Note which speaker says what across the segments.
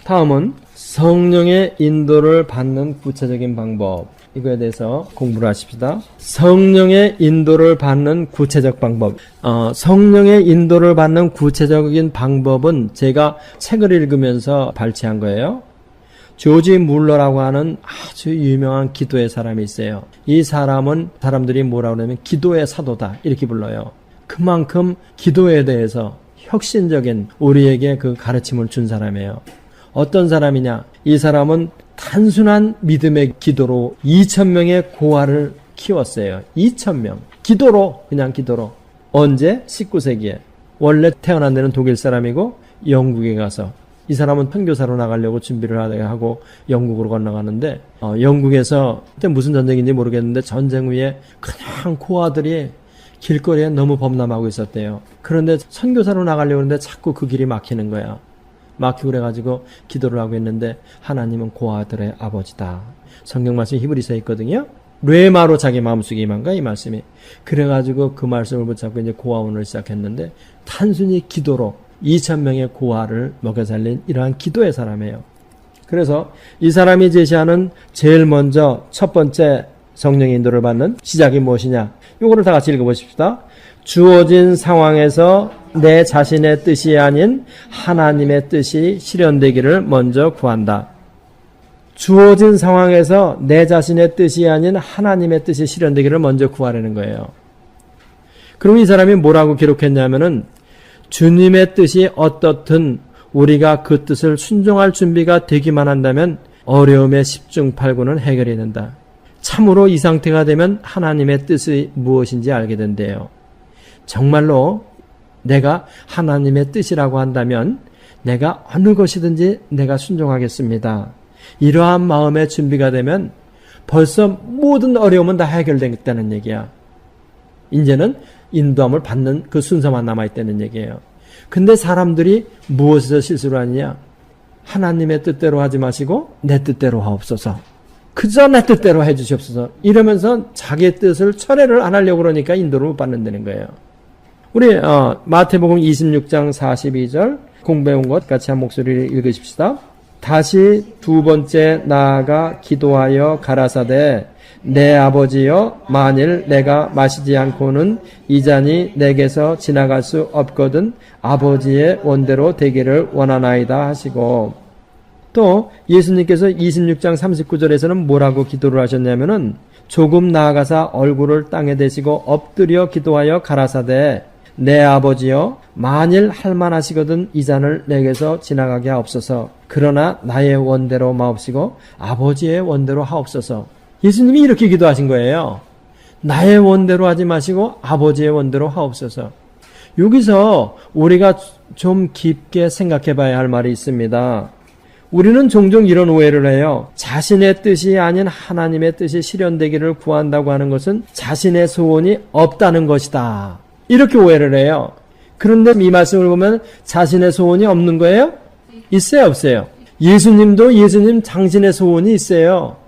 Speaker 1: 다음은 성령의 인도를 받는 구체적인 방법. 이거에 대해서 공부를 하십시다. 성령의 인도를 받는 구체적 방법. 성령의 인도를 받는 구체적인 방법은 제가 책을 읽으면서 발췌한 거예요. 조지 물러라고 하는 아주 유명한 기도의 사람이 있어요. 이 사람은 사람들이 뭐라고 하냐면 기도의 사도다 이렇게 불러요. 그만큼 기도에 대해서 혁신적인 우리에게 그 가르침을 준 사람이에요. 어떤 사람이냐? 이 사람은 단순한 믿음의 기도로 2,000명의 고아를 키웠어요. 2,000명. 기도로, 그냥 기도로. 언제? 19세기에. 원래 태어난 데는 독일 사람이고 영국에 가서 이 사람은 선교사로 나가려고 준비를 하고 영국으로 건너가는데 영국에서 그때 무슨 전쟁인지 모르겠는데 전쟁 후에 그냥 고아들이 길거리에 너무 범람하고 있었대요. 그런데 선교사로 나가려고 하는데 자꾸 그 길이 막히는 거야. 막히고 그래가지고 기도를 하고 있는데 하나님은 고아들의 아버지다. 성경 말씀이 히브리서에 있거든요. 뇌마로 자기 마음속에 임한가 이 말씀이. 그래가지고 그 말씀을 붙잡고 이제 고아원을 시작했는데 단순히 기도로 2,000명의 고아를 먹여 살린 이러한 기도의 사람이에요. 그래서 이 사람이 제시하는 제일 먼저 첫 번째 성령의 인도를 받는 시작이 무엇이냐? 이거를 다 같이 읽어보십시다. 주어진 상황에서 내 자신의 뜻이 아닌 하나님의 뜻이 실현되기를 먼저 구한다. 주어진 상황에서 내 자신의 뜻이 아닌 하나님의 뜻이 실현되기를 먼저 구하라는 거예요. 그럼 이 사람이 뭐라고 기록했냐면은 주님의 뜻이 어떻든 우리가 그 뜻을 순종할 준비가 되기만 한다면 어려움의 10중 8구는 해결이 된다. 참으로 이 상태가 되면 하나님의 뜻이 무엇인지 알게 된대요. 정말로 내가 하나님의 뜻이라고 한다면 내가 어느 것이든지 내가 순종하겠습니다. 이러한 마음의 준비가 되면 벌써 모든 어려움은 다 해결되겠다는 얘기야. 이제는 인도함을 받는 그 순서만 남아있다는 얘기예요. 근데 사람들이 무엇에서 실수를 하느냐? 하나님의 뜻대로 하지 마시고 내 뜻대로 하옵소서. 그저 내 뜻대로 해주시옵소서. 이러면서 자기의 뜻을 철회를 안 하려고 그러니까 인도를 못 받는다는 거예요. 우리 마태복음 26장 42절 공부해온 것 같이 한 목소리를 읽으십시다. 다시 두 번째 나아가 기도하여 가라사대 내 아버지여 만일 내가 마시지 않고는 이 잔이 내게서 지나갈 수 없거든 아버지의 원대로 되기를 원하나이다 하시고 또 예수님께서 26장 39절에서는 뭐라고 기도를 하셨냐면은 조금 나아가사 얼굴을 땅에 대시고 엎드려 기도하여 가라사대 내 아버지여 만일 할만하시거든 이 잔을 내게서 지나가게 하옵소서. 그러나 나의 원대로 마옵시고 아버지의 원대로 하옵소서. 예수님이 이렇게 기도하신 거예요. 나의 원대로 하지 마시고 아버지의 원대로 하옵소서. 여기서 우리가 좀 깊게 생각해 봐야 할 말이 있습니다. 우리는 종종 이런 오해를 해요. 자신의 뜻이 아닌 하나님의 뜻이 실현되기를 구한다고 하는 것은 자신의 소원이 없다는 것이다. 이렇게 오해를 해요. 그런데 이 말씀을 보면 자신의 소원이 없는 거예요? 있어요, 없어요? 예수님도 예수님 당신의 소원이 있어요.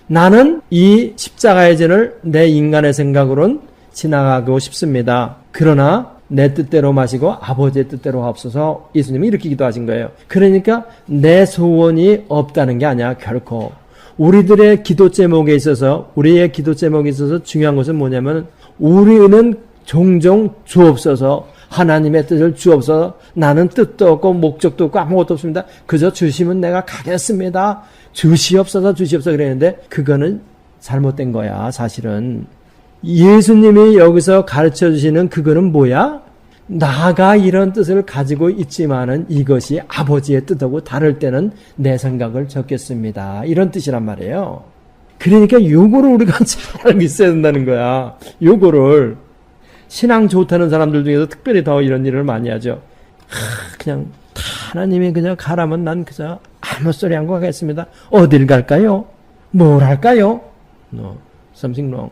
Speaker 1: 나는 이 십자가의 죄를 내 인간의 생각으로는 지나가고 싶습니다. 그러나 내 뜻대로 마시고 아버지의 뜻대로 하옵소서. 예수님이 이렇게 기도하신 거예요. 그러니까 내 소원이 없다는 게 아니야, 결코. 우리들의 기도 제목에 있어서, 우리의 기도 제목에 있어서 중요한 것은 뭐냐면 우리는 종종 주옵소서, 하나님의 뜻을 주옵소서, 나는 뜻도 없고 목적도 없고 아무것도 없습니다. 그저 주시면 내가 가겠습니다. 주시옵소서, 주시옵소서 그랬는데 그거는 잘못된 거야, 사실은. 예수님이 여기서 가르쳐 주시는 그거는 뭐야? 나가 이런 뜻을 가지고 있지만은 이것이 아버지의 뜻하고 다를 때는 내 생각을 적겠습니다. 이런 뜻이란 말이에요. 그러니까 요거를 우리가 잘 알고 있어야 된다는 거야. 요거를. 신앙 좋다는 사람들 중에서 특별히 더 이런 일을 많이 하죠. 그냥 하나님이 그냥 가라면 난 그저 아무 소리 안 가겠습니다. 어딜 갈까요? 뭘 할까요? No, something wrong.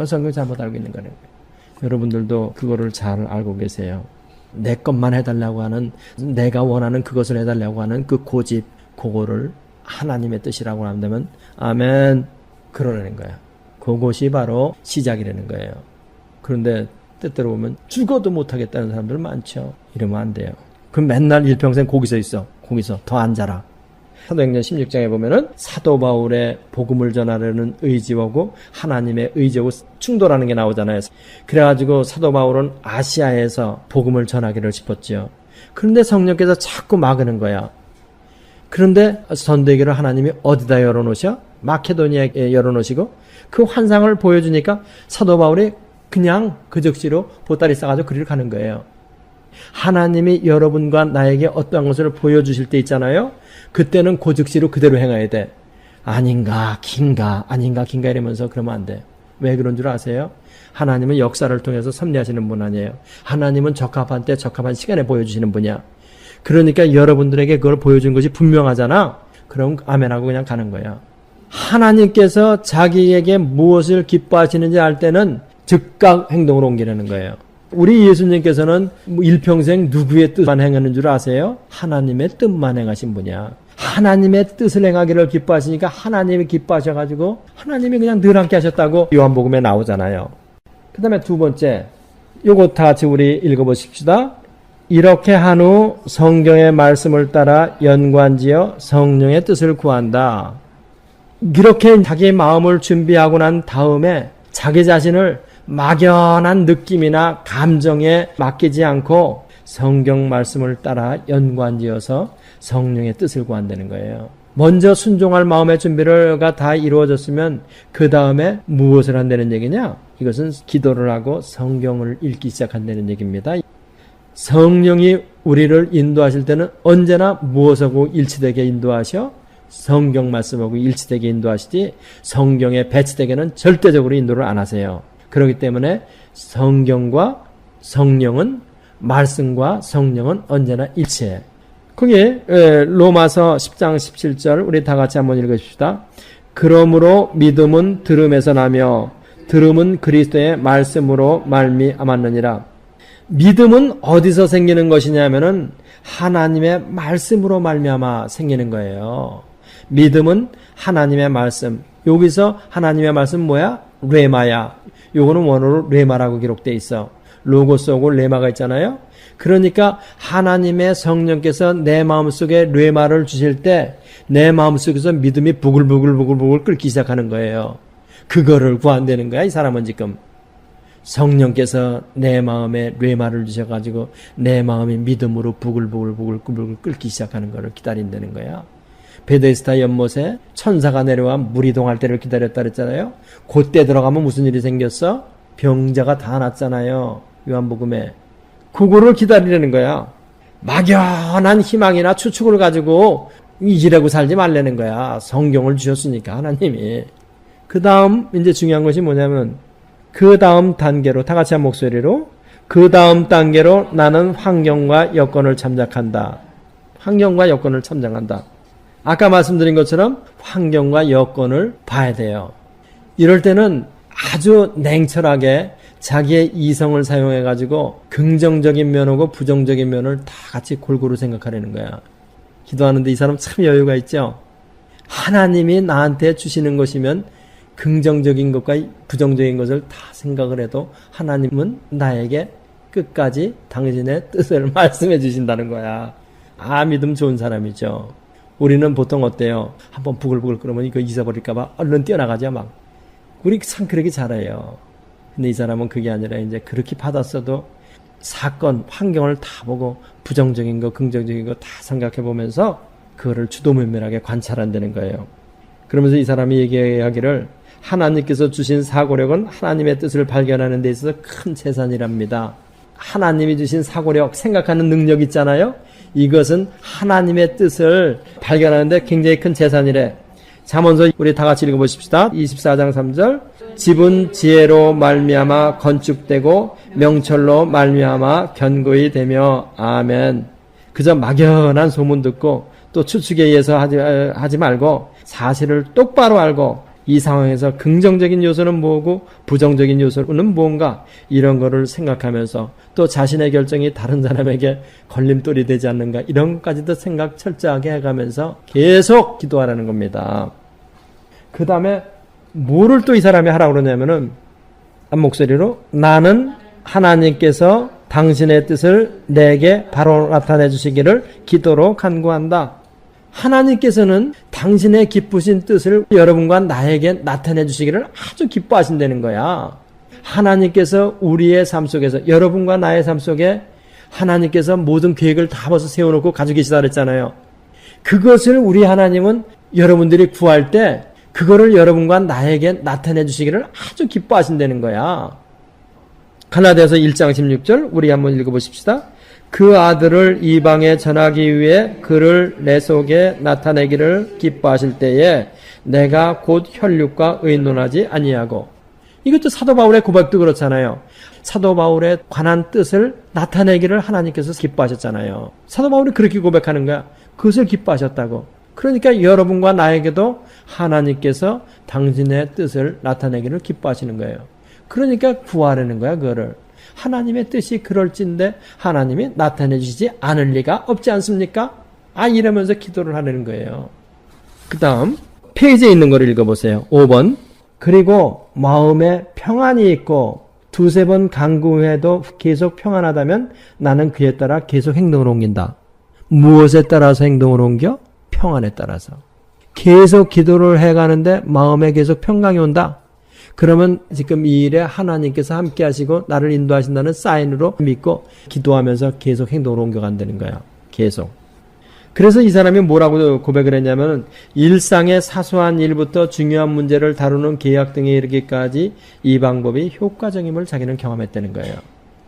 Speaker 1: 성경 잘못 알고 있는 거예요. 여러분들도 그거를 잘 알고 계세요. 내 것만 해달라고 하는, 내가 원하는 그것을 해달라고 하는 그 고집, 그거를 하나님의 뜻이라고 한다면 아멘, 그러라는 거야. 그것이 바로 시작이라는 거예요. 그런데 때때로 보면 죽어도 못하겠다는 사람들 많죠. 이러면 안 돼요. 그럼 맨날 일평생 거기서 있어. 거기서 더 앉아라. 사도행전 16장에 보면은 사도 바울의 복음을 전하려는 의지하고 하나님의 의지하고 충돌하는 게 나오잖아요. 그래가지고 사도 바울은 아시아에서 복음을 전하기를 싶었지요. 그런데 성령께서 자꾸 막으는 거야. 그런데 전도기를 하나님이 어디다 열어놓으셔? 마케도니아에 열어놓으시고 그 환상을 보여주니까 사도 바울이 그냥 그 즉시로 보따리 싸가지고 그리로 가는 거예요. 하나님이 여러분과 나에게 어떠한 것을 보여주실 때 있잖아요. 그때는 그 즉시로 그대로 행해야 돼. 아닌가 긴가 이러면서 그러면 안 돼. 왜 그런 줄 아세요? 하나님은 역사를 통해서 섭리하시는 분 아니에요. 하나님은 적합한 때 적합한 시간에 보여주시는 분이야. 그러니까 여러분들에게 그걸 보여준 것이 분명하잖아. 그럼 아멘하고 그냥 가는 거야. 하나님께서 자기에게 무엇을 기뻐하시는지 알 때는 즉각 행동으로 옮기려는 거예요. 우리 예수님께서는 일평생 누구의 뜻만 행하는 줄 아세요? 하나님의 뜻만 행하신 분이야. 하나님의 뜻을 행하기를 기뻐하시니까 하나님이 기뻐하셔가지고 하나님이 그냥 늘 함께 하셨다고 요한복음에 나오잖아요. 그 다음에 두 번째, 요거 다 같이 우리 읽어보십시다. 이렇게 한 후 성경의 말씀을 따라 연관지어 성령의 뜻을 구한다. 이렇게 자기의 마음을 준비하고 난 다음에 자기 자신을 막연한 느낌이나 감정에 맡기지 않고 성경 말씀을 따라 연관지어서 성령의 뜻을 구한다는 거예요. 먼저 순종할 마음의 준비가 다 이루어졌으면 그 다음에 무엇을 한다는 얘기냐? 이것은 기도를 하고 성경을 읽기 시작한다는 얘기입니다. 성령이 우리를 인도하실 때는 언제나 무엇하고 일치되게 인도하셔? 성경 말씀하고 일치되게 인도하시지 성경에 배치되게는 절대적으로 인도를 안 하세요. 그렇기 때문에 성경과 성령은, 말씀과 성령은 언제나 일치해. 거기에 로마서 10장 17절 우리 다 같이 한번 읽으십시다. 그러므로 믿음은 들음에서 나며 들음은 그리스도의 말씀으로 말미암았느니라. 믿음은 어디서 생기는 것이냐면은 하나님의 말씀으로 말미암아 생기는 거예요. 믿음은 하나님의 말씀. 여기서 하나님의 말씀 뭐야? 레마야. 요거는 원어로 레마라고 기록되어 있어. 로고스하고 레마가 있잖아요. 그러니까 하나님의 성령께서 내 마음속에 레마를 주실 때 내 마음속에서 믿음이 부글부글 끓기 시작하는 거예요. 그거를 구한다는 거야, 이 사람은 지금. 성령께서 내 마음에 레마를 주셔가지고 내 마음이 믿음으로 부글부글 끓기 시작하는 거를 기다린다는 거야. 베데스다 연못에 천사가 내려와 물 이동할 때를 기다렸다 그랬잖아요. 그때 들어가면 무슨 일이 생겼어? 병자가 다 났잖아요. 요한복음에. 그거를 기다리려는 거야. 막연한 희망이나 추측을 가지고 이지라고 살지 말라는 거야. 성경을 주셨으니까 하나님이. 그 다음 이제 중요한 것이 뭐냐면 그 다음 단계로 다 같이 한 목소리로 그 다음 단계로 나는 환경과 여건을 참작한다. 환경과 여건을 참작한다. 아까 말씀드린 것처럼 환경과 여건을 봐야 돼요. 이럴 때는 아주 냉철하게 자기의 이성을 사용해가지고 긍정적인 면하고 부정적인 면을 다 같이 골고루 생각하려는 거야. 기도하는데 이 사람 참 여유가 있죠. 하나님이 나한테 주시는 것이면 긍정적인 것과 부정적인 것을 다 생각을 해도 하나님은 나에게 끝까지 당신의 뜻을 말씀해 주신다는 거야. 아, 믿음 좋은 사람이죠. 우리는 보통 어때요? 한번 부글부글 끓으면 이거 잊어버릴까봐 얼른 뛰어나가죠, 막. 우리 참 그렇게 잘해요. 근데 이 사람은 그게 아니라 이제 그렇게 받았어도 사건, 환경을 다 보고 부정적인 거, 긍정적인 거 다 생각해 보면서 그거를 주도면밀하게 관찰한다는 거예요. 그러면서 이 사람이 얘기하기를 하나님께서 주신 사고력은 하나님의 뜻을 발견하는 데 있어서 큰 재산이랍니다. 하나님이 주신 사고력, 생각하는 능력 있잖아요. 이것은 하나님의 뜻을 발견하는 데 굉장히 큰 재산이래. 잠언서 우리 다 같이 읽어보십시다. 24장 3절. 집은 지혜로 말미암아 건축되고 명철로 말미암아 견고히 되며. 아멘. 그저 막연한 소문 듣고 또 추측에 의해서 하지 말고 사실을 똑바로 알고 이 상황에서 긍정적인 요소는 뭐고 부정적인 요소는 뭔가 이런 거를 생각하면서 또 자신의 결정이 다른 사람에게 걸림돌이 되지 않는가 이런 것까지도 생각 철저하게 해가면서 계속 기도하라는 겁니다. 그 다음에 뭐를 또 이 사람이 하라고 그러냐면은 한 목소리로 나는 하나님께서 당신의 뜻을 내게 바로 나타내 주시기를 기도로 간구한다. 하나님께서는 당신의 기쁘신 뜻을 여러분과 나에게 나타내 주시기를 아주 기뻐하신다는 거야. 하나님께서 우리의 삶 속에서, 여러분과 나의 삶 속에 하나님께서 모든 계획을 다 벌써 세워놓고 가지고 계시다 그랬잖아요. 그것을 우리 하나님은 여러분들이 구할 때 그거를 여러분과 나에게 나타내 주시기를 아주 기뻐하신다는 거야. 갈라디아서 1장 16절 우리 한번 읽어보십시다. 그 아들을 이방에 전하기 위해 그를 내 속에 나타내기를 기뻐하실 때에 내가 곧 혈육과 의논하지 아니하고. 이것도 사도 바울의 고백도 그렇잖아요. 사도 바울에 관한 뜻을 나타내기를 하나님께서 기뻐하셨잖아요. 사도 바울이 그렇게 고백하는 거야. 그것을 기뻐하셨다고. 그러니까 여러분과 나에게도 하나님께서 당신의 뜻을 나타내기를 기뻐하시는 거예요. 그러니까 구하려는 거야, 그거를. 하나님의 뜻이 그럴진데 하나님이 나타내 주시지 않을 리가 없지 않습니까? 이러면서 기도를 하려는 거예요. 그 다음 페이지에 있는 걸 읽어보세요. 5번. 그리고 마음에 평안이 있고 두세 번 간구해도 계속 평안하다면 나는 그에 따라 계속 행동을 옮긴다. 무엇에 따라서 행동을 옮겨? 평안에 따라서. 계속 기도를 해가는데 마음에 계속 평강이 온다. 그러면 지금 이 일에 하나님께서 함께 하시고 나를 인도하신다는 사인으로 믿고 기도하면서 계속 행동을 옮겨간다는 거야. 계속. 그래서 이 사람이 뭐라고 고백을 했냐면 일상의 사소한 일부터 중요한 문제를 다루는 계약 등에 이르기까지 이 방법이 효과적임을 자기는 경험했다는 거예요.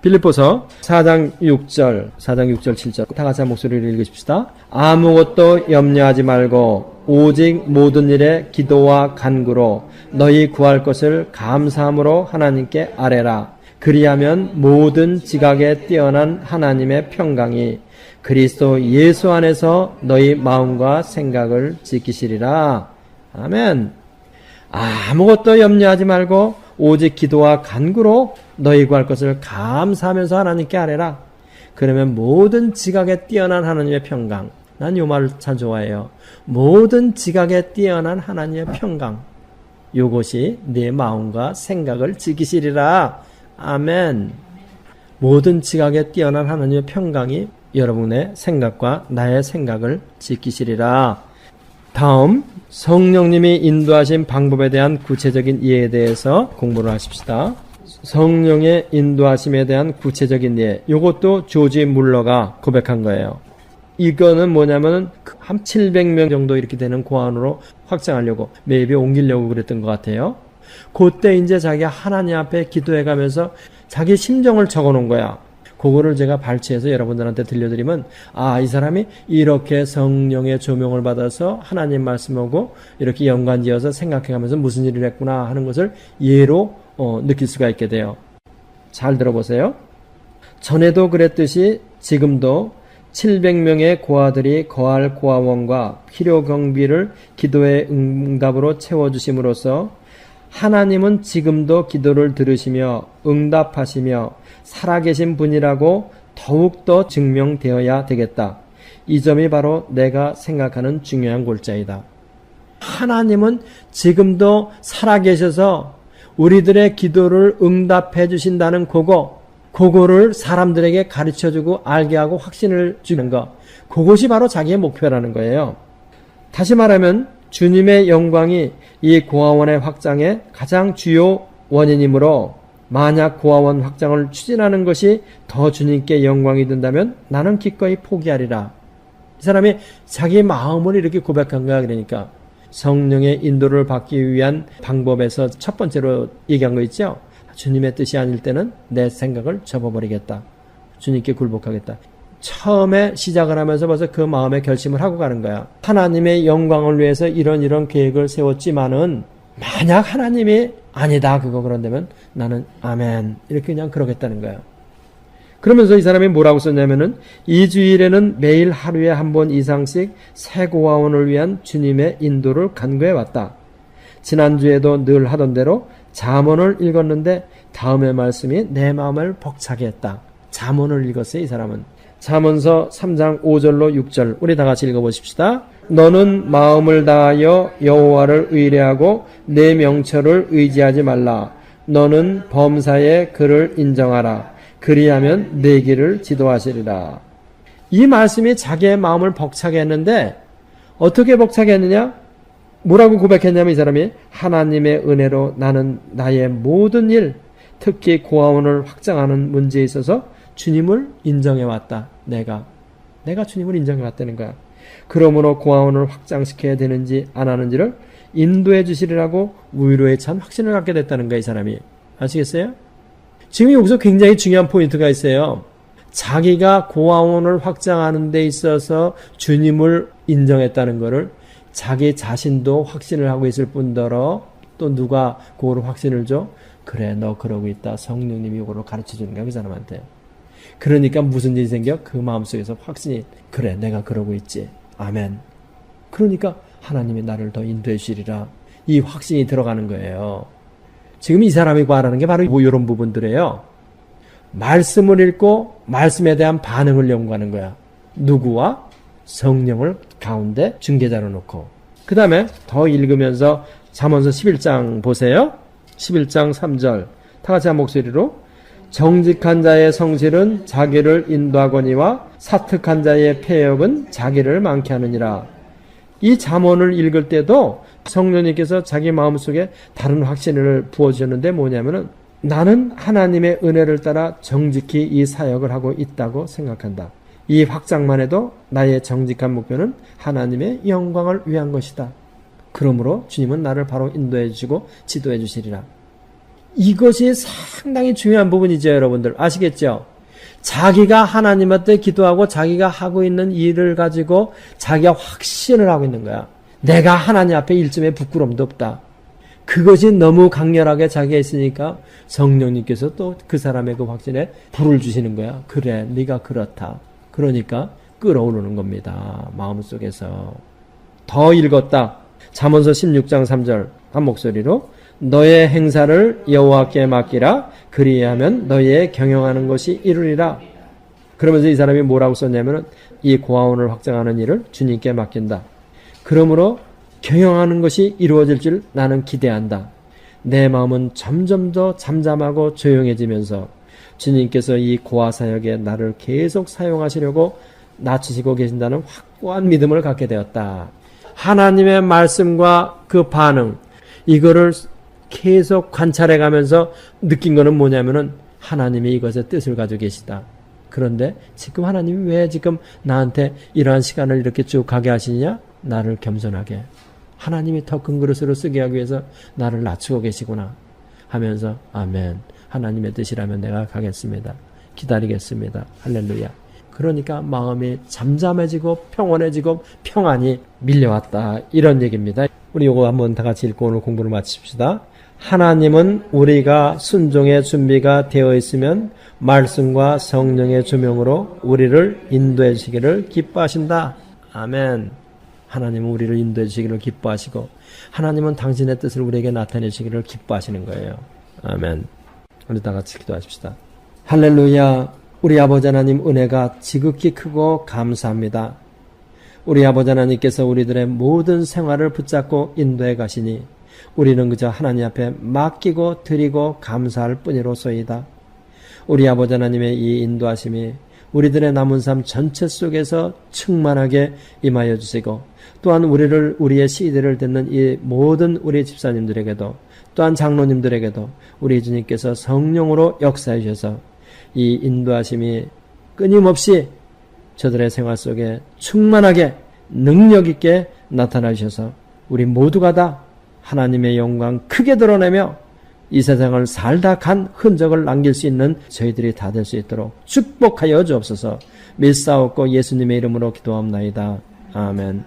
Speaker 1: 빌립보서 4장 6절 7절 다 같이 한 목소리를 읽으십시다. 아무것도 염려하지 말고 오직 모든 일에 기도와 간구로 너희 구할 것을 감사함으로 하나님께 아뢰라. 그리하면 모든 지각에 뛰어난 하나님의 평강이 그리스도 예수 안에서 너희 마음과 생각을 지키시리라. 아멘. 아무것도 염려하지 말고 오직 기도와 간구로 너희 구할 것을 감사하면서 하나님께 아뢰라. 그러면 모든 지각에 뛰어난 하나님의 평강. 난 이 말을 참 좋아해요. 모든 지각에 뛰어난 하나님의 평강. 이것이 내 마음과 생각을 지키시리라. 아멘. 모든 지각에 뛰어난 하나님의 평강이 여러분의 생각과 나의 생각을 지키시리라. 다음 성령님이 인도하신 방법에 대한 구체적인 예에 대해서 공부를 하십시다. 성령의 인도하심에 대한 구체적인 예. 이것도 조지 물러가 고백한 거예요. 이거는 뭐냐면 한 700명 정도 이렇게 되는 고안으로 확장하려고 매입에 옮기려고 그랬던 것 같아요. 그때 이제 자기가 하나님 앞에 기도해가면서 자기 심정을 적어놓은 거야. 그거를 제가 발췌해서 여러분들한테 들려드리면 이 사람이 이렇게 성령의 조명을 받아서 하나님 말씀하고 이렇게 연관지어서 생각해가면서 무슨 일을 했구나 하는 것을 예로 느낄 수가 있게 돼요. 잘 들어보세요. 전에도 그랬듯이 지금도 700명의 고아들이 거할 고아원과 필요 경비를 기도의 응답으로 채워주심으로써 하나님은 지금도 기도를 들으시며 응답하시며 살아계신 분이라고 더욱더 증명되어야 되겠다. 이 점이 바로 내가 생각하는 중요한 골자이다. 하나님은 지금도 살아계셔서 우리들의 기도를 응답해 주신다는 그거를 사람들에게 가르쳐주고 알게 하고 확신을 주는 것. 그것이 바로 자기의 목표라는 거예요. 다시 말하면 주님의 영광이 이 고아원의 확장의 가장 주요 원인이므로 만약 고아원 확장을 추진하는 것이 더 주님께 영광이 된다면 나는 기꺼이 포기하리라. 이 사람이 자기 마음을 이렇게 고백한 거야. 그러니까 성령의 인도를 받기 위한 방법에서 첫 번째로 얘기한 거 있죠. 주님의 뜻이 아닐 때는 내 생각을 접어버리겠다. 주님께 굴복하겠다. 처음에 시작을 하면서 벌써 그 마음의 결심을 하고 가는 거야. 하나님의 영광을 위해서 이런 계획을 세웠지만은 만약 하나님이 아니다 그런다면 나는 아멘 이렇게 그냥 그러겠다는 거야. 그러면서 이 사람이 뭐라고 썼냐면은 이 주일에는 매일 하루에 한 번 이상씩 새 고아원을 위한 주님의 인도를 간구해 왔다. 지난주에도 늘 하던 대로 잠언을 읽었는데 다음의 말씀이 내 마음을 벅차게 했다. 잠언을 읽었어요. 이 사람은. 잠언서 3장 5절로 6절 우리 다 같이 읽어보십시다. 너는 마음을 다하여 여호와를 의뢰하고 내 명철을 의지하지 말라. 너는 범사에 그를 인정하라. 그리하면 내 길을 지도하시리라. 이 말씀이 자기의 마음을 벅차게 했는데 어떻게 벅차게 했느냐? 뭐라고 고백했냐면 이 사람이 하나님의 은혜로 나는 나의 모든 일, 특히 고아원을 확장하는 문제에 있어서 주님을 인정해왔다. 내가 주님을 인정해왔다는 거야. 그러므로 고아원을 확장시켜야 되는지 안 하는지를 인도해 주시리라고 위로에 찬 확신을 갖게 됐다는 거야, 이 사람이. 아시겠어요? 지금 여기서 굉장히 중요한 포인트가 있어요. 자기가 고아원을 확장하는 데 있어서 주님을 인정했다는 것을 자기 자신도 확신을 하고 있을 뿐더러 또 누가 그거를 확신을 줘? 그래, 너 그러고 있다. 성령님이 이거를 가르쳐 주는 거야, 그 사람한테. 그러니까 무슨 일이 생겨? 그 마음속에서 확신이, 그래, 내가 그러고 있지. 아멘. 그러니까 하나님이 나를 더 인도해 주시리라. 이 확신이 들어가는 거예요. 지금 이 사람이 말하는 게 바로 이런 부분들이에요. 말씀을 읽고 말씀에 대한 반응을 연구하는 거야. 누구와? 성령을 가운데 중개자로 놓고. 그 다음에 더 읽으면서 잠언서 11장 보세요. 11장 3절 다 같이 한 목소리로 정직한 자의 성실은 자기를 인도하거니와 사특한 자의 폐역은 자기를 많게 하느니라. 이 잠언을 읽을 때도 성령님께서 자기 마음속에 다른 확신을 부어주셨는데 뭐냐면은 나는 하나님의 은혜를 따라 정직히 이 사역을 하고 있다고 생각한다. 이 확장만 해도 나의 정직한 목표는 하나님의 영광을 위한 것이다. 그러므로 주님은 나를 바로 인도해 주시고 지도해 주시리라. 이것이 상당히 중요한 부분이죠, 여러분들. 아시겠죠? 자기가 하나님한테 기도하고 자기가 하고 있는 일을 가지고 자기가 확신을 하고 있는 거야. 내가 하나님 앞에 일점의 부끄럼도 없다. 그것이 너무 강렬하게 자기가 있으니까 성령님께서 또 그 사람의 그 확신에 불을 주시는 거야. 그래, 네가 그렇다. 그러니까 끌어오르는 겁니다. 마음속에서. 더 읽었다. 잠언서 16장 3절 한 목소리로 너의 행사를 여호와께 맡기라. 그리하면 너의 경영하는 것이 이루리라. 그러면서 이 사람이 뭐라고 썼냐면은 이 고아원을 확장하는 일을 주님께 맡긴다. 그러므로 경영하는 것이 이루어질 줄 나는 기대한다. 내 마음은 점점 더 잠잠하고 조용해지면서 주님께서 이 고아 사역에 나를 계속 사용하시려고 낮추시고 계신다는 확고한 믿음을 갖게 되었다. 하나님의 말씀과 그 반응, 이거를 계속 관찰해 가면서 느낀 거는 뭐냐면은 하나님이 이것의 뜻을 가지고 계시다. 그런데 지금 하나님이 왜 지금 나한테 이러한 시간을 이렇게 쭉 가게 하시냐? 나를 겸손하게. 하나님이 더 큰 그릇으로 쓰게 하기 위해서 나를 낮추고 계시구나 하면서 아멘. 하나님의 뜻이라면 내가 가겠습니다. 기다리겠습니다. 할렐루야. 그러니까 마음이 잠잠해지고 평온해지고 평안이 밀려왔다. 이런 얘기입니다. 우리 이거 한번 다 같이 읽고 오늘 공부를 마칩시다. 하나님은 우리가 순종의 준비가 되어 있으면 말씀과 성령의 조명으로 우리를 인도해 주시기를 기뻐하신다. 아멘. 하나님은 우리를 인도해 주시기를 기뻐하시고 하나님은 당신의 뜻을 우리에게 나타내 주시기를 기뻐하시는 거예요. 아멘. 우리 다 같이 기도하십시다. 할렐루야. 우리 아버지 하나님 은혜가 지극히 크고 감사합니다. 우리 아버지 하나님께서 우리들의 모든 생활을 붙잡고 인도해 가시니 우리는 그저 하나님 앞에 맡기고 드리고 감사할 뿐이로소이다. 우리 아버지 하나님의 이 인도하심이 우리들의 남은 삶 전체 속에서 충만하게 임하여 주시고 또한 우리의 시대를 듣는 이 모든 우리 집사님들에게도 또한 장로님들에게도 우리 주님께서 성령으로 역사해 주셔서 이 인도하심이 끊임없이 저들의 생활 속에 충만하게 능력 있게 나타나 주셔서 우리 모두가 다 하나님의 영광 크게 드러내며 이 세상을 살다 간 흔적을 남길 수 있는 저희들이 다 될 수 있도록 축복하여 주옵소서. 믿사옵고 예수님의 이름으로 기도합나이다. 아멘.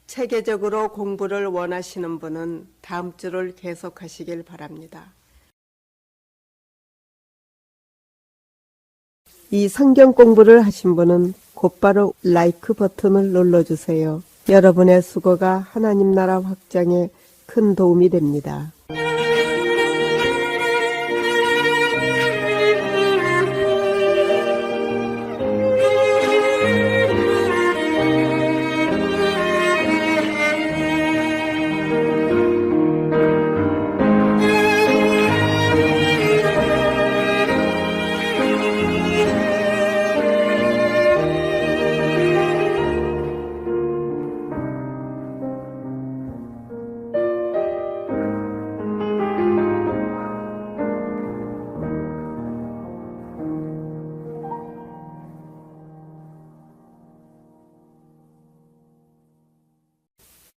Speaker 2: 체계적으로 공부를 원하시는 분은 다음 주를 계속하시길 바랍니다. 이 성경 공부를 하신 분은 곧바로 라이크 버튼을 눌러주세요. 여러분의 수고가 하나님 나라 확장에 큰 도움이 됩니다.